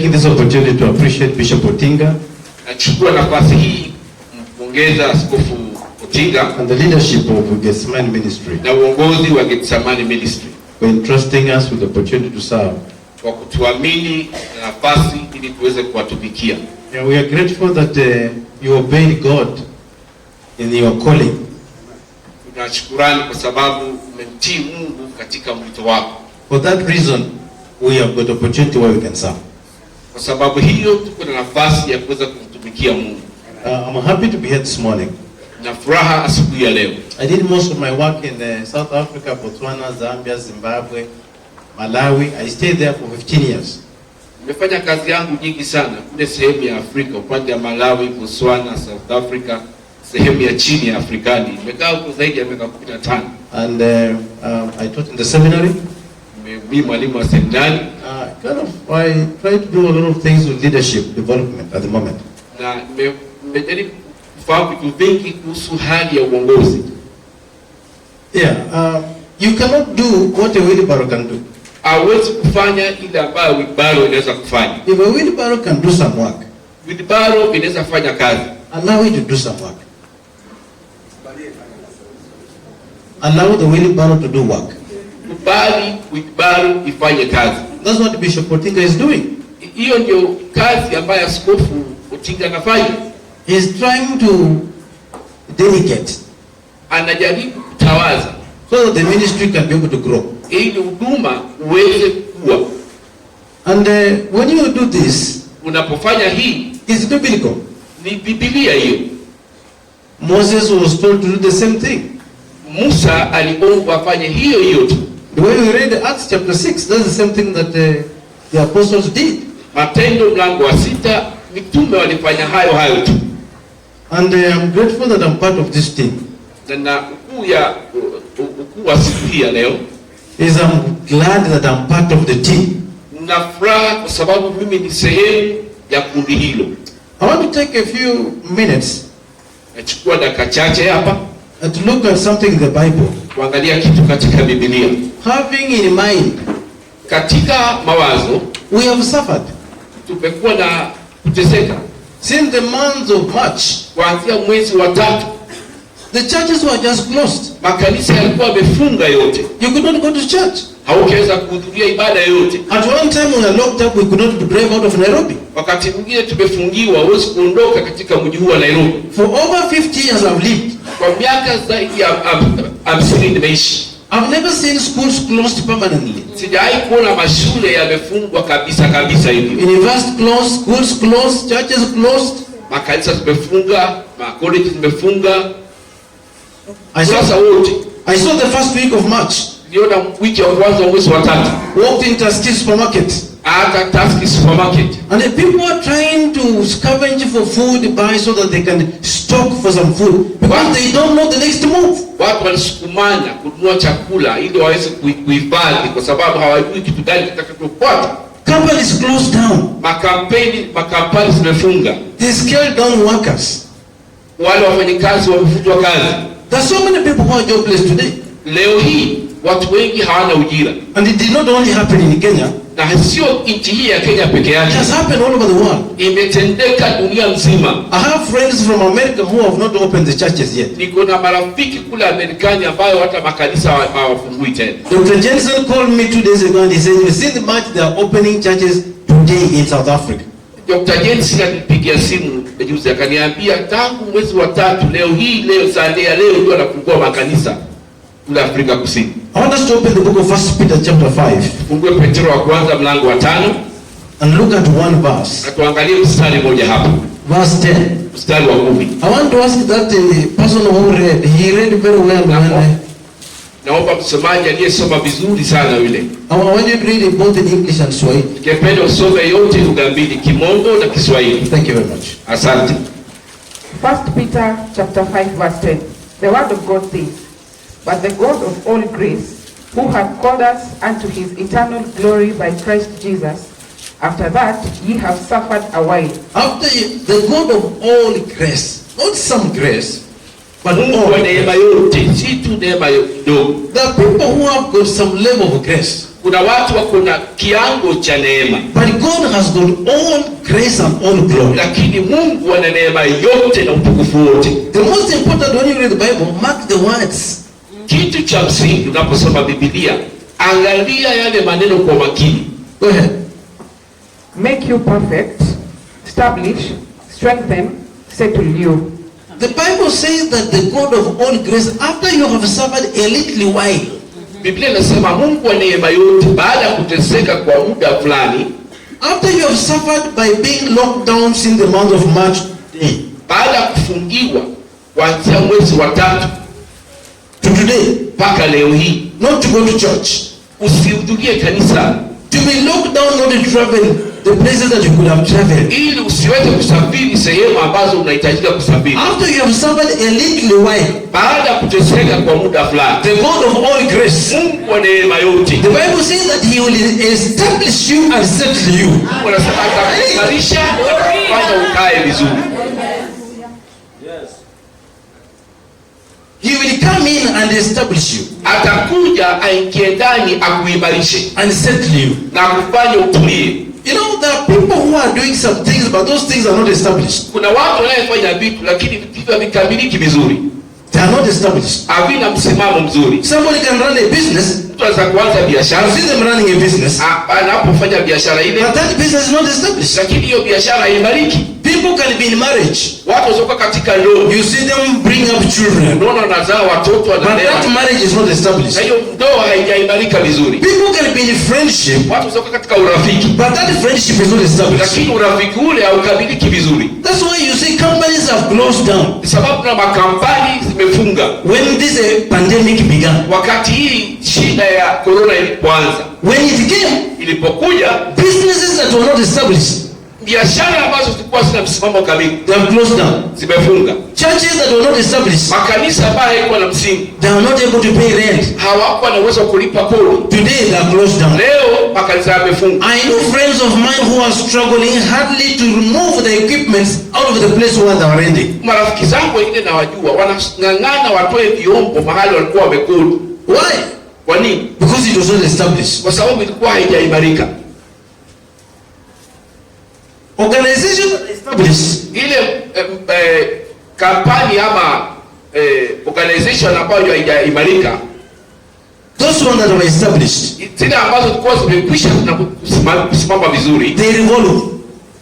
taking this opportunity to appreciate Bishop Otinga. Nachukua nafasi hii kumpongeza Askofu Otinga and the leadership of Gethsemane Ministry na uongozi wa Gethsemane Ministry for entrusting us with the opportunity to serve. Kwa kutuamini nafasi ili tuweze kuwatumikia. Yeah, we are grateful that you obeyed God in your calling. Tunashukurani kwa sababu umemtii Mungu katika mwito wako. For that reason, we have got opportunity where we can serve. Kwa sababu hiyo tuko na nafasi ya kuweza kumtumikia Mungu. I'm happy to be here this morning. Na furaha asubuhi ya leo. I did most of my work in South Africa, Botswana, Zambia, Zimbabwe, Malawi. I stayed there for 15 years. Nimefanya kazi yangu nyingi sana kule sehemu ya Afrika, upande wa Malawi, Botswana, South Africa, sehemu ya chini ya Afrikani. Nimekaa huko zaidi ya miaka 15. And I taught in the seminary. Mimi mwalimu wa seminari. I try to do a lot of things with leadership development at the moment. Na nimejaribu kufahamu vitu vingi kuhusu hali ya uongozi. Yeah, you cannot do what a wheelbarrow can do. Hawezi kufanya ile ambayo wheelbarrow inaweza kufanya. If a wheelbarrow can do some work, wheelbarrow inaweza fanya kazi. Allow it to do some work. Allow the wheelbarrow to do work. Kubali wheelbarrow ifanye kazi. That's what Bishop Otinga is doing. Hiyo ndio kazi ambayo Askofu Otinga anafanya. He is trying to delegate. Anajaribu kutawaza so that the ministry can be able to grow. Ili huduma uweze kukua. And when you do this, unapofanya hii, it's biblical. Ni Biblia hiyo. Moses was told to do the same thing. Musa aliombwa afanye hiyo hiyo tu. The way we read Acts chapter 6, that's the same thing that the apostles did. Matendo mlango wa 6, mitume walifanya hayo hayo tu. And I'm grateful that I'm part of this team. Na ukuu wa siku hii ya leo is I'm glad that I'm part of the team. Na furaha kwa sababu mimi ni sehemu ya kundi hilo. I want to take a few minutes nachukua dakika chache hapa to look at something in the Bible. Kuangalia kitu katika Biblia. Having in mind, katika mawazo, we have suffered. Tumekuwa na kuteseka since the month of March. Kuanzia mwezi wa 3. The churches were just closed. Makanisa yalikuwa yamefunga yote. You could not go to church. Haungeweza kuhudhuria ibada yote. At one time we were locked up, we could not drive out of Nairobi. Wakati mwingine tumefungiwa, huwezi kuondoka katika mji huu wa Nairobi. For over 50 years I've lived. Kwa miaka zaidi ya 50 nimeishi. I've never seen schools closed permanently. Sijawahi kuona mashule yamefungwa kabisa hivi. University closed, schools closed, churches closed. Makanisa zimefunga, colleges zimefunga. I saw the first week of March. Niliona wiki ya kwanza mwezi wa 3. Walked into Tasky supermarket. Hata Tasky supermarket. And the people are trying to scavenge for food, buy so that they can stock for some food because they don't know the next move. Watu walisukumana kununua chakula ili waweze kuhifadhi kwa sababu hawajui kitu gani kitakachofuata. Companies closed down. Makampani zimefunga. They scaled down workers. Wale wafanyikazi wamefutwa kazi. There's so many people who are jobless today. Leo hii watu wengi hawana ujira. And it did not only happen in Kenya. Na sio nchi hii ya Kenya peke yake. It has happened all over the world. Imetendeka dunia nzima. I have friends from America who have not opened the churches yet. Niko na marafiki kule Marekani ambao hata makanisa hawafungui tena. Dr. Jensen called me 2 days ago and he said, "You see the March they are opening churches today in South Africa." Dr. Jensen alinipigia simu juzi akaniambia tangu mwezi wa 3 leo Sunday leo ndio anafungua makanisa kule Afrika Kusini. I want us to open the book of 1 Peter chapter 5. Fungue Petro wa kwanza mlango wa 5 and look at one verse. Atuangalie mstari mmoja hapo. Verse 10. Mstari wa 10. I want to ask that person who read, he read very well. Naomba msomaji aliyesoma vizuri sana yule. I want you to read it both in English and Swahili. Ningependa usome yote lugha mbili, Kimombo na Kiswahili. Thank you very much. Asante. 1 Peter chapter 5 verse 10. The word of God says, "But the God of all grace, who hath called us unto his eternal glory by Christ Jesus, after that ye have suffered a while." After the God of all grace, not some grace, but all neema yote, si tu neema kidogo. There are people who have got some level of grace. Kuna watu wako na kiango cha neema, but God has got all grace and all glory. lakini Mungu ana neema yote na utukufu wote. The most important when you read the Bible, mark the words. Kitu cha msingi unaposoma Biblia, angalia yale maneno kwa makini. Go ahead. Make you perfect, establish, strengthen, settle you. The Bible says that the God of all grace, after you have suffered a little while, Biblia inasema Mungu wa neema yote, baada ya kuteseka kwa muda fulani, after you have suffered by being locked down since the month of March, baada ya kufungiwa kuanzia mwezi wa 3 to today, mpaka leo hii, not to go to church, usihudhurie kanisa, to be locked down, not to travel the places that you could have traveled. ili usiweze kusafiri sehemu ambazo unahitajika kusafiri. After you have suffered a little while, Baada ya kuteseka kwa muda fulani, the God of all grace, Mungu wa neema yote, the Bible says that He will establish you and settle you. Mungu anasema atakuimarisha na kufanya ukae vizuri. He will come in and establish you Atakuja aingie ndani akuimarishe and settle you. na kufanya utulie. You know, there are people who are doing some things, but those things are not established. Kuna watu wanayefanya vitu lakini vitu havikamiliki vizuri, They are not established. havina msimamo mzuri. Somebody can run a business. Mtu anaweza kuanza I biashara, see them running a business, anapofanya biashara ile, but that business is not established. lakini hiyo biashara haimariki. People can be in marriage. Watu wazoka katika ndoa, You see them bring up children, unaona wanazaa watoto, but that wanalea, marriage is not na established. hiyo ndoa haijaimarika vizuri. People can be in friendship, Watu wazoka katika urafiki, but that friendship is not established. lakini urafiki ule haukamiliki vizuri. That's why you see companies have closed down. Ni sababu na makampani zimefunga. When this pandemic began, Wakati hii shida ya corona ilipoanza, when it came, ilipokuja, businesses that were not established, biashara ambazo zilikuwa zina msimamo kamili they have closed down. zimefunga. Churches that were not established, Makanisa ambayo hayakuwa na msingi, they are not able to pay rent. hawakuwa na uwezo wa kulipa kodi. Today they are closed down. Leo makanisa yamefunga. I know friends of mine who are struggling hardly to remove the equipments out of the place where they are renting. Marafiki zangu wengine nawajua wanang'ang'ana watoe vyombo mahali walikuwa wamekodi. Why? Kwa nini? Because it was not established. Kwa sababu ilikuwa haijaimarika. Organization established, Ile kampani ama organization ambayo haijaimarika, those ones that were established, zile ambazo zilikuwa zimekwisha na kusimama vizuri, they revolve.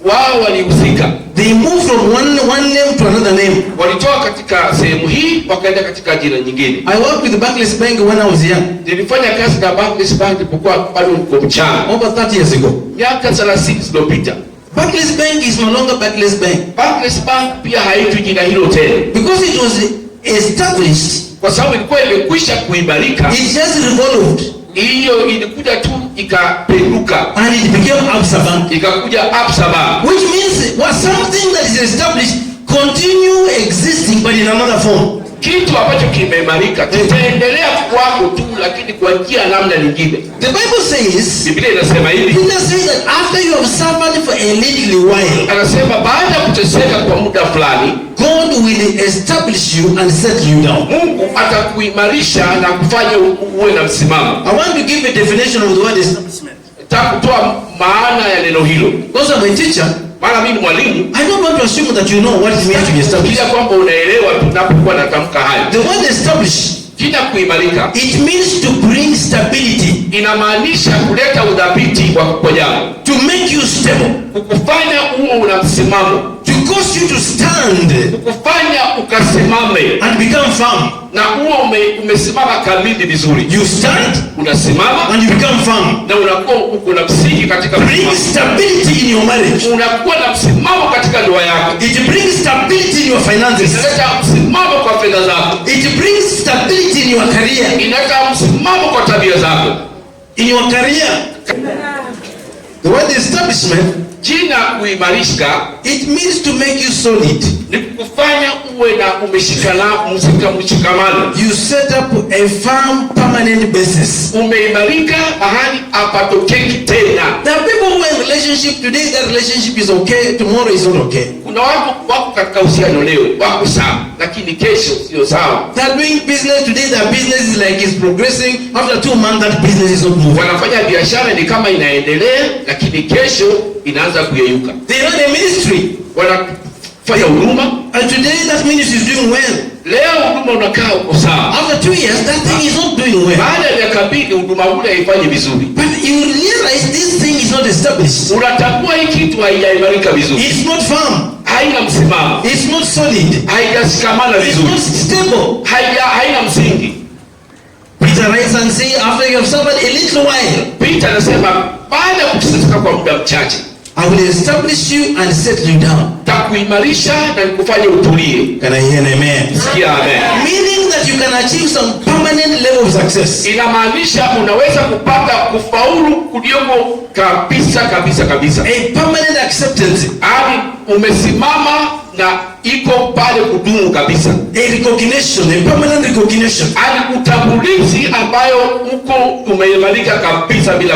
wao walihusika. They move from one name to another name. Walitoka katika sehemu hii wakaenda katika jina nyingine. I worked with the Barclays Bank when I was young, Nilifanya kazi na Barclays Bank nilipokuwa bado niko mchanga, over 30 years ago. miaka 30 zilizopita. Barclays Bank is no longer Barclays Bank Barclays Bank pia haitwi jina hilo tena, because it was established. kwa sababu ilikuwa imekwisha kuimarika. It just revolved Hiyo ilikuja tu ikaperuka, and it became Absa Bank, ikakuja Absa Bank, which means was something that is established continue existing but in another form. kitu ambacho kimeimarika kitaendelea kuwako tu, lakini kwa njia namna nyingine. The Bible says, Biblia inasema hivi, Peter says that after you have suffered for a little while, anasema baada ya kuteseka kwa muda fulani, God will establish you and settle you down. Mungu atakuimarisha na kufanya uwe na msimamo. I want to give a definition of the word establishment. Nataka kutoa maana ya neno hilo, Because I'm a teacher, maana mimi ni mwalimu. I don't want to assume that you know what it means to be established. Bila kwamba unaelewa tunapokuwa natamka hayo. The word establish, Jina kuimarika it means to bring stability, inamaanisha kuleta udhabiti kwa jambo, to make you stable, kukufanya uwe una msimamo, to cause you to stand kukufanya ukasimame and become firm. na uwe umesimama kamili vizuri. You stand Unasimama and you become firm. na unakuwa uko na msingi katika Bring msimamo. stability in your marriage. Unakuwa na msimamo katika ndoa yako. It brings stability in your finances. Inaleta msimamo kwa fedha zako. It brings stability in your career. Inaleta msimamo kwa tabia zako. In your career. The word establishment, Jina kuimarishika it means to make you solid. ni kukufanya uwe na mshikamano. You set up a firm, permanent basis. Umeimarika mahali hapatokeki tena. There are people who are in relationship today, that relationship is okay, tomorrow is not okay. Kuna watu wako katika uhusiano leo wako sawa, lakini kesho sio sawa. They are doing business today, their business is like it's progressing. After 2 months, that business is not moving. Wanafanya biashara ni kama inaendelea, lakini kesho inaanza kuyeyuka. They run a ministry. Wanafanya huduma, And today that ministry is doing well. leo huduma unakaa uko sawa. After 2 years, that thing is not doing well. Baada ya miaka 2 huduma ule haifanyi vizuri. But you realize this thing is not established. Unatambua hii kitu haijaimarika vizuri. It's not firm. Haina msimamo. It's not solid. Haijashikamana It's vizuri. not stable. Haina msingi. Peter writes and says, after you have suffered a little while, Peter anasema baada ya kuteseka kwa muda mchache, I will establish you and settle you down. takuimarisha na nikufanye utulie. Can I hear an amen? Sikia amen. Meaning that you can achieve some permanent level of success. Inamaanisha unaweza kupata kufaulu kulioko kabisa. A permanent acceptance. Hadi umesimama na iko pale kudumu kabisa. A recognition, a permanent recognition. Hadi utambulizi ambayo uko umeimarika kabisa bila.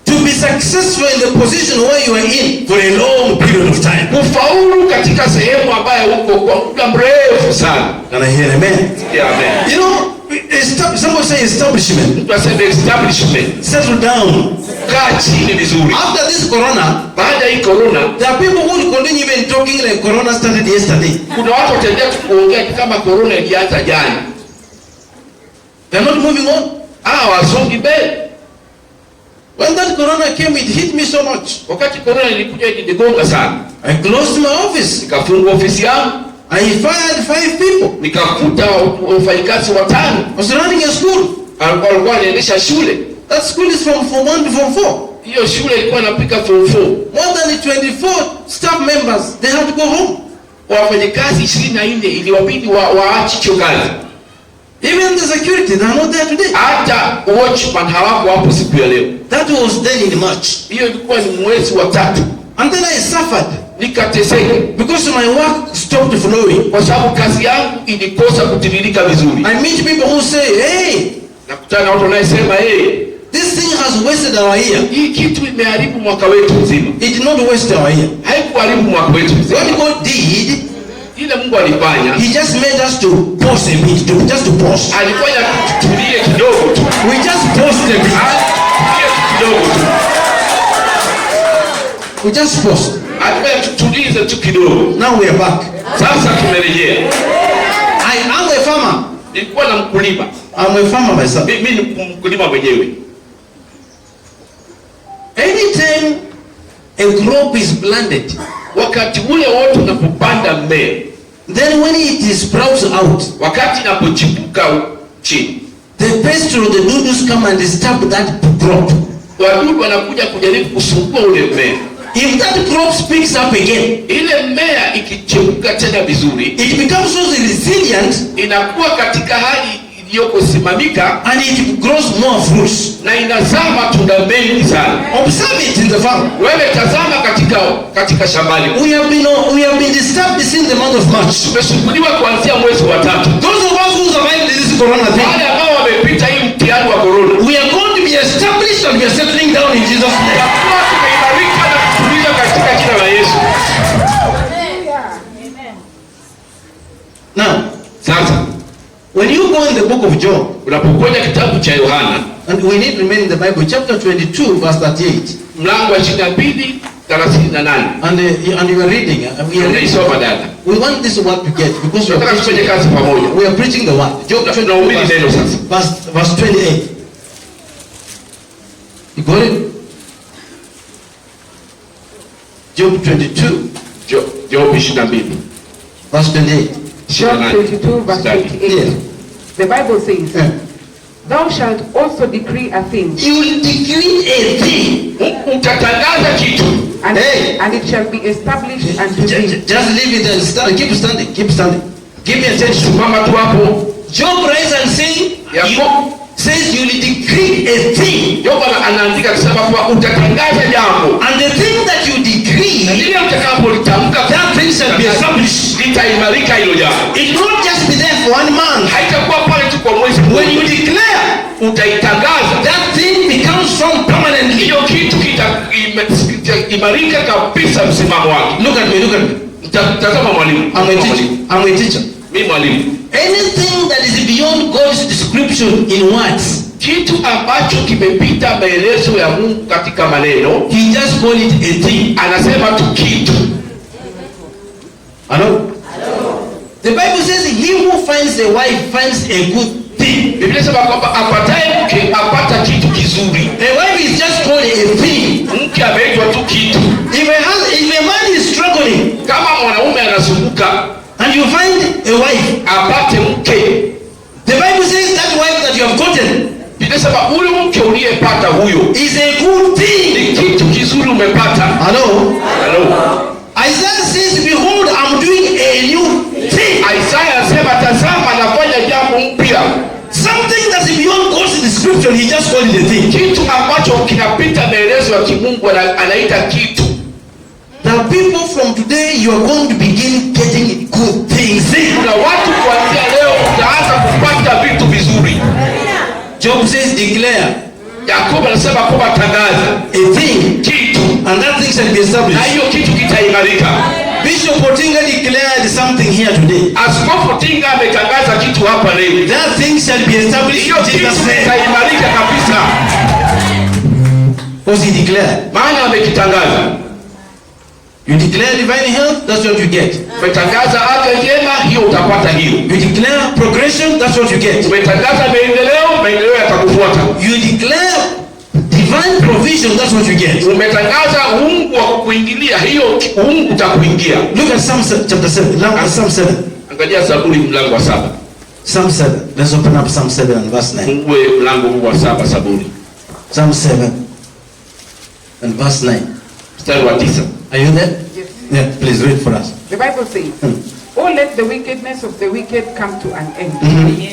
To be successful in the position where you are in for a long period of time. Kufaulu katika sehemu ambayo uko kwa muda mrefu sana. Can I hear an amen? Yeah, amen. You know, someone say establishment. Tunasema establishment. Settle down. Kaa chini vizuri. After this corona, Baada ya corona, there are people who will continue even talking like corona started yesterday. kuna watu wataendelea kuongea kama corona ilianza jana. They are not moving on. Wasongi mbele. When that corona came, it hit me so much. Wakati corona ilikuja ilinigonga sana. I closed my office. Nikafunga ofisi yangu. I fired 5 people. Nikafuta wafanyikazi 5. I was running a school. Walikuwa wanaendesha shule. That school is from Form 1 to Form 4. Hiyo shule ilikuwa inapika Form 4. More than 24 staff members, they had to go home. Wafanyikazi 24 iliwabidi waache hiyo kazi. Even the security, they are not there today. Hata watchman hawako hapo siku ya leo. That was then in March. Hiyo ilikuwa ni mwezi wa 3. And then I suffered. Nikateseka Because my work stopped flowing. kwa sababu kazi yangu ilikosa kutiririka vizuri. I meet people who say, hey, Nakutana na watu wanasema this thing has wasted our year. hii kitu imeharibu mwaka wetu mzima. It did not waste our year. Haikuharibu mwaka wetu mzima. What God did, Ile Mungu alifanya, He just made us to pause a bit, just to pause. alifanya tutulie kidogo tu. We just paused a bit. Tutulie kidogo tu. We just paused. Alifanya tutulize tu kidogo. Now we are back. Sasa tumerejea. I am a farmer. Nilikuwa na mkulima. I'm a farmer myself. Mimi ni mkulima mwenyewe. Anytime a crop is planted, Wakati ule wote unapopanda mmea, then when it sprouts out, wakati inapochipuka chini, the pest or the doodles come and disturb that crop. wadudu wanakuja kujaribu kusumbua ule mmea. If that crop picks up again, Ile mmea ikichipuka tena vizuri, it becomes so resilient inakuwa katika hali iliyoko simamika and it grows more fruits. na inazaa matunda mengi sana. Observe it in the farm. Wewe tazama katika shambani. We have been disturbed since the month of March. Tumesumbuliwa kuanzia mwezi wa 3. Those of us who survived this corona thing, Wale ambao wamepita hii mtihani wa corona, we are going to be established and we are settling down in Jesus' name. tutakuwa tumeimarika na kutulia katika jina la Yesu. Now, Sasa when you go in the book of John, unapokwenda kitabu cha Yohana and we need to remain in the Bible, chapter 22, verse 38, mlango wa 22:38, and you are reading, unaisoma dada. we want this word to get, because Tunataka tufanye kazi pamoja. we are preaching the word. Job Tunahubiri neno sasa. verse 28. You got it? Job 22, Job 22. verse 28. Job 22 verse 28. Yeah. The Bible says, Yeah. thou shalt also decree a thing, You will decree a thing. Utatangaza kitu. and, Hey. and it shall be established unto thee. Just leave it and stand. Keep standing. Keep standing. Give me attention. Mama tu hapo. Job writes and says you will decree a thing. Job anaandika kusema kwa utatangaza jambo. And the thing that you decree Na decree, lile utakapolitamka that thing shall be established. litaimarika hilo jambo. It will not just be there for 1 month. Haitakuwa pale tu kwa mwezi When you mmoja. declare, Utaitangaza, that thing becomes strong permanently. hiyo kitu kitaimarika kabisa msimamo wake. Look at me, look at me. Tazama mwalimu. I'm a teacher. I'm a teacher. Mimi mwalimu. Anything that is beyond God's description in words, Kitu ambacho kimepita maelezo ya Mungu katika maneno, he just call it a thing. anasema tu kitu. Hello? The Bible says he who finds a wife finds a good thing. Biblia inasema kwamba apataye mke apata kitu kizuri. A wife is just called a thing. Mke ameitwa tu kitu. If a man is struggling Kama mwanaume anazunguka and you find a wife, apate mke, the Bible says that wife that you have gotten Biblia inasema ule mke uliyepata huyo is a good thing. ni kitu kizuri umepata. Hello? Hello. Isaiah says, behold, I'm doing a new thing. Isaya anasema tazama nafanya jambo mpya. Something that's beyond God's description, he just called it a thing. Kitu ambacho kinapita maelezo ya kimungu anaita kitu. Now people from today, you are going to begin getting good things. Kuna watu kuanzia leo utaanza kupata vitu vizuri. Job says, declare Yakobo anasema kwamba tangaza a thing, kitu, and that thing shall be na established. hiyo kitu kitaimarika. Bishop Otinga declared something here today. Askofu Tinga ametangaza kitu hapa leo. That thing shall be established Hiyo in kitu Jesus' name. kitaimarika kabisa, Because he declared. maana amekitangaza. You declare divine health, that's what you get. Umetangaza afya njema, hiyo utapata hiyo. You declare progression, that's what you get. Umetangaza maendeleo yatakufuata. You declare divine provision, that's what you get. Umetangaza uungu wa kukuingilia, hiyo uungu utakuingia. Look at Psalm chapter 7. Psalm 7. Angalia Zaburi mlango wa 7. Psalm 7. Let's open up Psalm 7 and verse 9. Fungue mlango huu wa 7 Zaburi. Psalm 7 and verse 9. Mstari wa 9. Are you there? Yes. Yeah, please read for us. The Bible says, oh, let the wickedness of the wicked come to an end,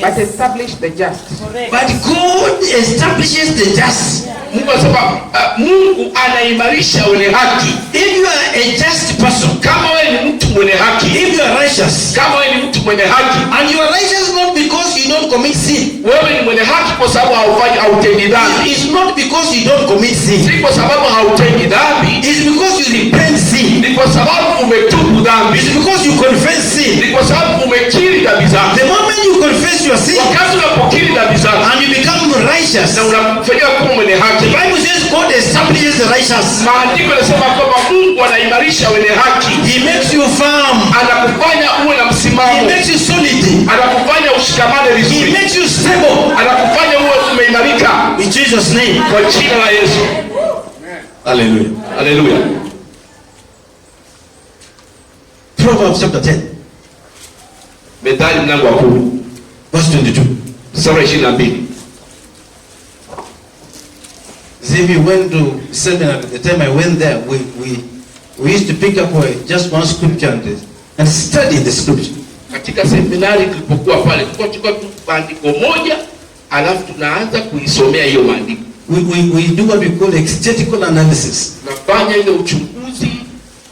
but establish the just. But God establishes the just. Mungu anasema Mungu anaimarisha wenye haki. If you are a just person, Kama wewe ni mtu mwenye haki, if you are righteous, kama wewe ni mtu mwenye haki, and you are righteous not because you don't commit sin, wewe ni mwenye haki kwa sababu hautendi dhambi. it's not because you don't commit sin, Si kwa sababu hautendi dhambi, it's because you repent sin, ni kwa sababu umetubu dhambi. it's because you confess sin. Ni kwa sababu umekiri dhambi zako. The moment you confess your sin Wakati unapokiri dhambi zako and you become righteous, na unafanyia kuwa mwenye haki, the Bible says God establishes the righteous. maandiko yanasema kwamba Mungu anaimarisha wenye haki. He makes you firm. Anakufanya uwe na He msimamo, makes you solid. anakufanya ushikamane He vizuri, makes you stable. anakufanya uwe umeimarika In Jesus' name. kwa jina la Yesu. Hallelujah. Haleluya. Proverbs chapter 10, Methali mlango wa 10 verse 22. sura 22. See, we went to seminar. At the time I went there, we used to pick up just one scripture and study the scripture. Katika seminari tulipokuwa pale tulikuwa tu maandiko moja, alafu tunaanza kuisomea hiyo maandiko. We do what we call exegetical analysis. Tunafanya ile uchunguzi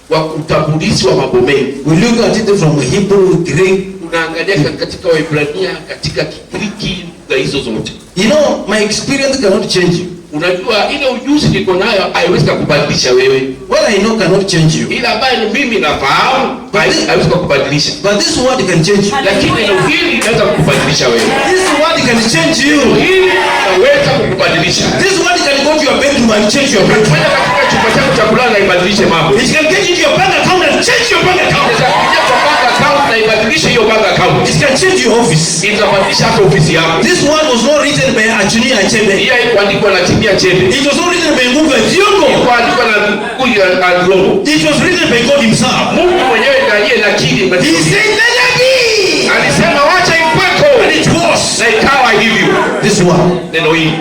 wa utambulishi wa mambo mengi. We look at it from Hebrew, Greek. Tunaangalia katika Waebrania, katika Kigiriki, za hizo zote. You know, my experience cannot change you. Unajua ile ujuzi niko nayo haiwezi kukubadilisha wewe. What I know cannot change you. Ila ambaye ni mimi nafahamu haiwezi kukubadilisha. But this word can change you. Lakini neno hili linaweza kukubadilisha wewe. This word can change you. Hili linaweza kukubadilisha. This word can go to your bedroom and change your bedroom. Fanya katika chumba chako cha kulala na ibadilishe mambo. It can get into your bank account and change your bank account. Inaweza kuja kwa bank account na ibadilishe hiyo bank account. It can change your office. Itabadilisha hata ofisi yako. This word was not written by Achunia Achebe. Hii haikuandikwa na Timia Chebe. It was not written by Mungu Thiongo. Haikuandikwa na Kuya Adrogo. It was written by God himself. Mungu mwenyewe ndiye aliyekiri. He said, let there be. Alisema wacha ikweko. And it was. Na ikawa hivyo. This word. Neno hili.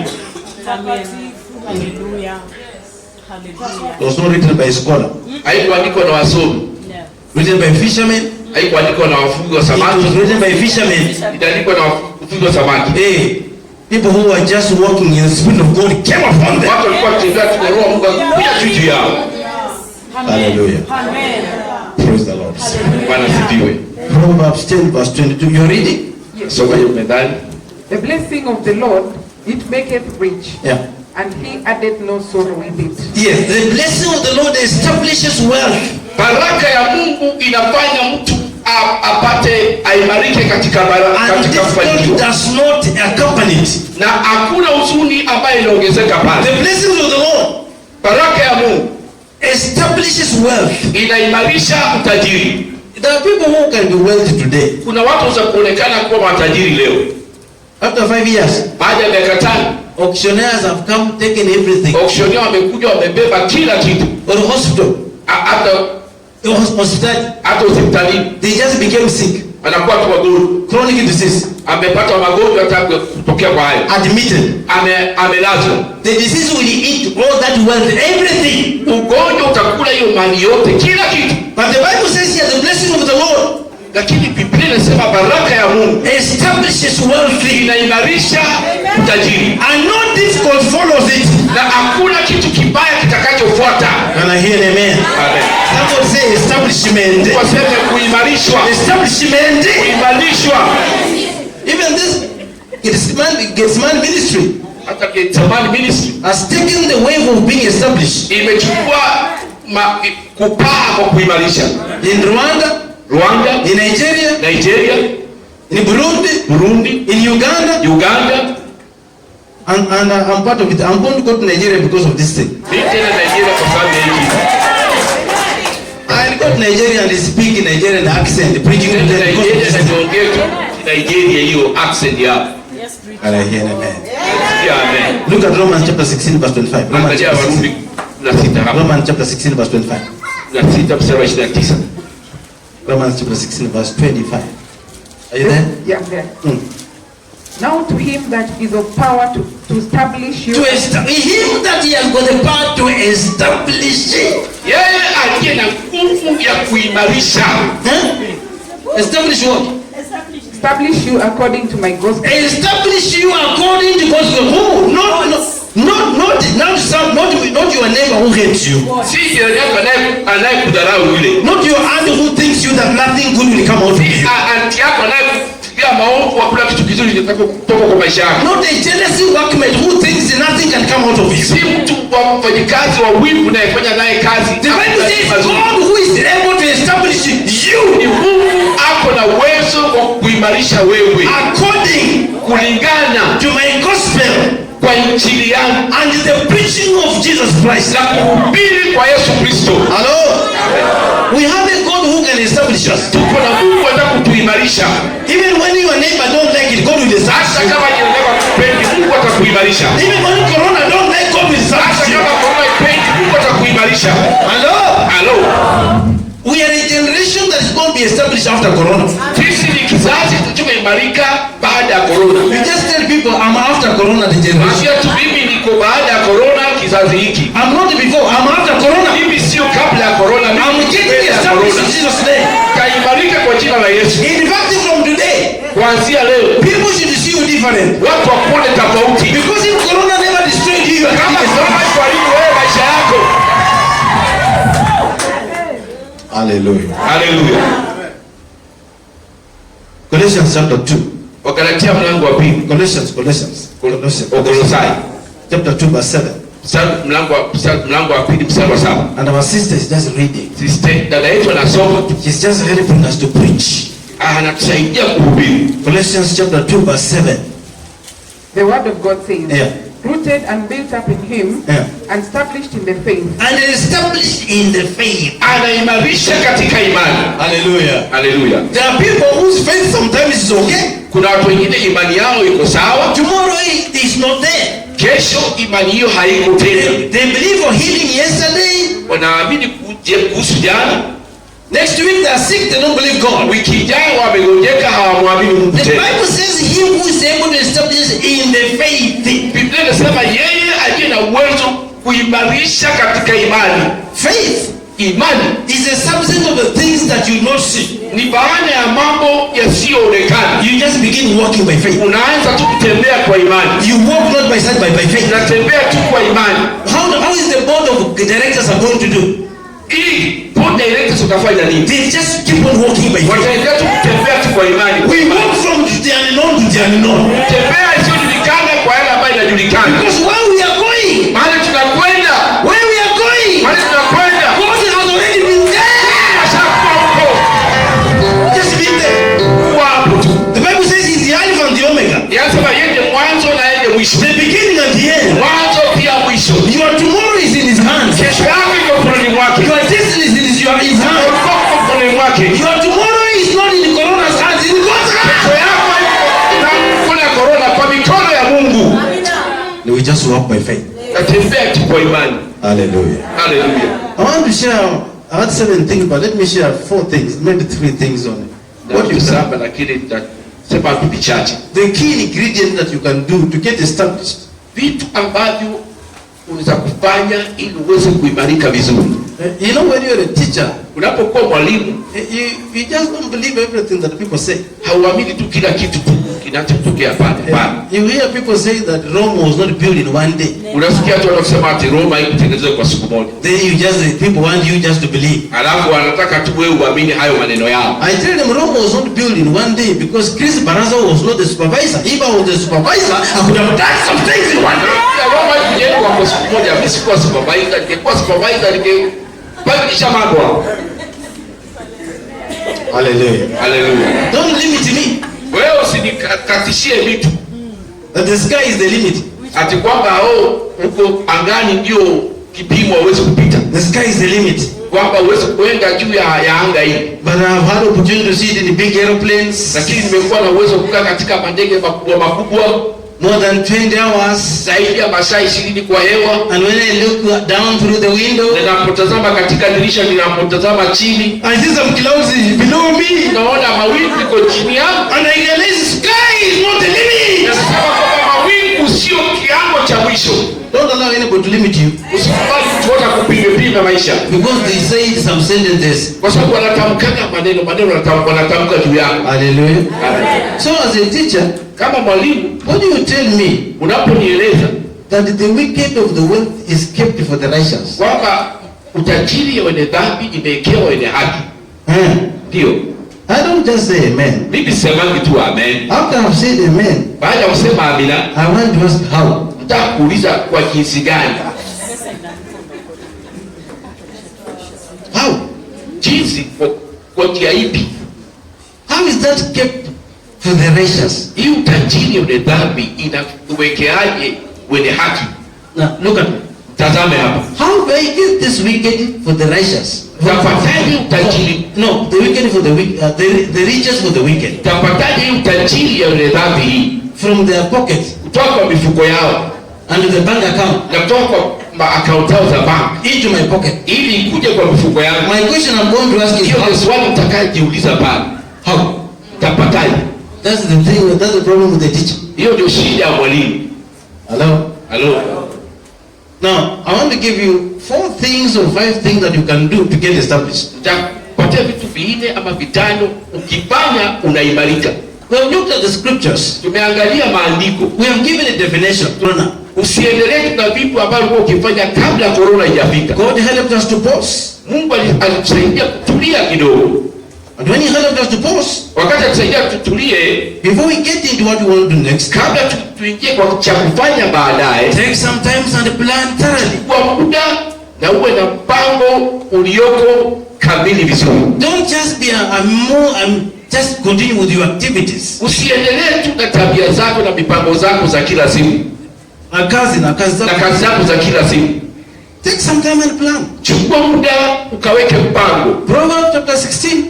Hallelujah. Hallelujah. It was not written by a scholar. Haikuandikwa na wasomi. Written by fishermen. Haikuandikwa na wafugi wa It was samaki. written by fishermen. Iliandikwa na wafugi wa samaki. Hey, people who were just walking in the Spirit of God came upon them. Watu walikuwa wakitembea kwa roho Mungu akuja juu yao. Hallelujah. Amen. Praise the Lord. Bwana asifiwe. Proverbs 10 verse 22. You're reading? Yes. Soma hiyo methali. The blessing of the Lord, it maketh rich, Yeah. and he addeth no sorrow with it. Yes. The blessing of the Lord establishes wealth. Baraka ya Mungu inafanya mtu apate aimarike katika And katika difficulty mafanikio. does not accompany it. Na hakuna huzuni ambayo inaongezeka pale. The blessings of the Lord Baraka ya Mungu establishes wealth. inaimarisha utajiri. There are people who can be wealthy today. Kuna watu za kuonekana kuwa matajiri leo. After 5 years, Baada ya miaka 5, auctioneers have come, taken everything. auctioneer wamekuja wamebeba kila kitu. Or hospital, Hata hospitalini. they just became sick. Anakuwa tu wagonjwa. Chronic disease. Amepata magonjwa hata kutokea kwa hayo. Admitted. Amelazwa. The disease will eat all that wealth, everything. Ugonjwa utakula hiyo mali yote, kila kitu. But the Bible says here the blessing of the Lord Lakini Biblia inasema baraka ya Mungu establishes wealth, inaimarisha utajiri. and no difficult follows it. Na hakuna kitu kibaya kitakachofuata. Can I hear an amen? Amen. Someone say establishment. Waseme kuimarishwa. Establishment. Kuimarishwa. Even this Gethsemane ministry Hata Gethsemane ministry has taken the wave of being established. imechukua kupaa kwa kuimarisha. In Rwanda, in Nigeria, in Burundi, in Uganda, and I'm part of it. I'm going to go to Nigeria because of this thing. Mimi tena Nigeria kwa sababu ya hiki. I go to Nigeria and speak in Nigerian accent, preaching to them because of Nigeria this na thing. niongee tu Nigeria hiyo accent yao. Yes, preach. And I hear an amen. Yeah, amen. Look at Romans chapter 16 verse 25. Angalia Warumi 16 hapa. Romans chapter 16 verse 25. 16 mstari wa 29. Romans chapter 16 verse 25. Are you there? Yeah, there. Mm. Now to him that is of power to establish you. Him that he has got the power to establish it. Yeye aliye na nguvu ya kuimarisha. Establish what? Establish you according to my gospel. Establish you according to God's will. Who? Not your neighbor who hates you. Si jirani yako anayekudharau yule. Not your aunt who thinks you that nothing good will come out of you. Anti yako anayekufikiria maovu hakuna kitu kizuri kitatoka kwa maisha yako. Not a jealousy workmate who thinks nothing can come out of you. Si mtu wa mfanyikazi wa wivu unayefanya naye kazi. The Bible says God who is able to establish you. Ni Mungu ako na uwezo wa kuimarisha wewe. According Kulingana to my gospel kwa injili yangu and the preaching of Jesus Christ. na kuhubiri kwa Yesu Kristo. Hello? We have a God who can establish us. Tuko na Mungu anataka kutuimarisha. Even when your neighbor don't like it, God will establish Hata you. kama jirani yako hakupendi, Mungu atakuimarisha. Even when Corona don't like, God will Hata establish you. kama korona haipendi, Mungu atakuimarisha. Hello? Halo. We are a generation that is going to be established after Corona. Sisi ni kizazi tulichoimarika baada ya korona. You just tell people, I'm after Corona the generation. Mwambie tu mimi niko baada ya korona kizazi hiki. I'm not before, I'm after Corona. Mimi sio kabla ya korona, I'm mimi getting mbele ya established in korona. Jesus' name. Kaimarika kwa jina la Yesu. In fact, from today, Kuanzia leo people should see you different. watu wakuone tofauti. Because if Corona never destroyed you, you are Kama getting korona established. haikuharibu wewe maisha yako. Hallelujah. Haleluya. Colossians chapter 2. Wagalatia mlango wa pili. Colossians. Wakolosai. Chapter 2 verse 7. Mlango wa pili mstari wa 7. And our sister is just reading. Dada yetu anasoma, She's just helping us to preach. anatusaidia kuhubiri. Colossians chapter 2 verse 7. The word of God says, Yeah. rooted and built up in him, Yeah. and established in the faith. And established in the faith. Anaimarisha katika imani. Hallelujah. Haleluya. There are people whose faith sometimes is okay. Kuna watu wengine imani yao iko sawa, Tomorrow it is not there. kesho imani hiyo haiko tena. They believe for healing yesterday. Wanaamini kuhusu jana, Next week they are sick, they don't believe God. wiki ijayo wamegonjeka, hawamwamini Mungu The tena. Bible says he who is able to establish in the faith. Biblia inasema yeye aliye na uwezo kuimarisha katika imani. Faith Imani is a substance of the things that you not see. ni baada ya mambo yasiyoonekana. You just begin walking by faith. Unaanza tu kutembea kwa imani. You walk not by sight, but by faith. Unatembea tu kwa imani. How is the board of directors are going to do? Ili punde ile tukafanya nini? They just keep on walking by faith. Wataendelea kutembea tu kwa imani. We walk from the unknown to the unknown. Tembea isiyojulikana kwa yale ambayo inajulikana. Because where we are going, Mahali tunakwenda, where we are going, mahali tunakwenda, God has already been there. ashakuwa huko. Just been there. Kuwa hapo tu. The Bible says he's the Alpha and the Omega, Yanasema yeye mwanzo na yeye mwisho. the beginning and the end. Mwanzo pia mwisho. Your tomorrow is in his hands. Kesho yako iko mkononi mwake. Your destiny is in his hands. Uko mkononi mwake. Your tomorrow is not in Corona's hands, it's in God's Kesho hands. yako ina kuna corona kwa mikono ya Mungu. We just walk by faith. Natembea tu kwa imani. Hallelujah. Hallelujah. I want to share, I had 7 things, but let me share 4 things, maybe 3 things on it. What you say? Saba lakini nitasema vitu vichache. The key ingredient that you can do to get established. Vitu ambavyo unaweza kufanya ili uweze kuimarika vizuri. You know, when you're a teacher, Unapokuwa mwalimu, you just don't believe everything that people say. hauamini tu kila kitu tu kinachotokea pale. You hear people say that Rome was not built in one day. Unasikia watu wanasema ati Roma haikutengenezwa kwa siku moja. Then people want you just to believe. Alafu wanataka tu wewe uamini hayo maneno yao. I tell them Rome was not built in one day because Chris Baraza was not the supervisor. If I was the supervisor, I could have done some things in one day. Roma haikujengwa kwa siku moja. Mimi sikuwa supervisor, ningekuwa supervisor ningepandisha mambo hapo. Hallelujah. Hallelujah. Don't limit me. Wewe usinikatishie vitu. That the sky is the limit. Ati kwamba huko angani ndio kipimo uweze kupita. The sky is the limit. Kwamba uweze kuenda juu ya anga hii. But I've had opportunity to see it in the big airplanes. Lakini nimekuwa na uwezo kukaa katika mandege makubwa More than 20 hours. zaidi ya masaa 20 kwa hewa. And when I look down through the window, Ninapotazama katika dirisha, ninapotazama chini, I see some clouds below me. naona mawingu iko chini yangu. And I realize sky is not the limit. Nasema kwamba mawingu sio kiwango cha mwisho. Don't allow anybody to limit you. Usikubali mtu wote akupime maisha. Because they say some sentences. Kwa sababu wanatamkana maneno wanatamka juu yako. Hallelujah. So as a teacher, Kama mwalimu, what do you tell me? unaponieleza That the wicked of the world is kept for the righteous. kwamba utajiri ya wenye dhambi imewekewa wenye haki. Ndio. I don't just say amen. Mimi sisemangi tu amen. After I've said amen, Baada ya kusema amina, I want to ask how. nataka kuuliza kwa jinsi gani? How? Jinsi kwa njia ipi? How is that kept for the righteous? Hii utajiri wenye dhambi inawekeaje wenye haki? Now look at me. Tazame hapa. How do I get this wicked for the righteous? Utapataje utajiri? No, the wicked for the wicked, the riches for the wicked. Utapataje utajiri ya wenye dhambi hii? From their pocket Kutoka kwa mifuko yao and to the bank account. na kutoka kwa akaunti zao za bank Into my pocket. ili ikuje kwa mifuko yangu. My question I'm going to ask is Hiyo how? ni swali utakayojiuliza pale. How? Utapataje? That's the thing. That's the problem with the teacher. Hiyo ndio shida ya mwalimu. Hello. Halo. Now I want to give you 4 things or 5 things that you can do to get established. Nitakupatia vitu 4 ama 5 ukifanya unaimarika. We have looked at the scriptures. Tumeangalia maandiko. We have given a definition. Corona. Usiendelee na vitu ambavyo ukifanya kabla corona haijafika. God helped us to pause. Mungu alitusaidia kutulia kidogo. And when He helped us to pause, Wakati alitusaidia tutulie, before we get into what we want to do next, kabla tuingie kwa cha kufanya baadaye, take some time and plan thoroughly. kwa muda na uwe na mpango ulioko kamili vizuri. Don't just be just continue with your activities. Usiendelee tu na tabia zako na mipango zako za kila siku. Na kazi zako za kila siku. Take some time and plan. Chukua muda ukaweke mpango. Proverbs chapter 16.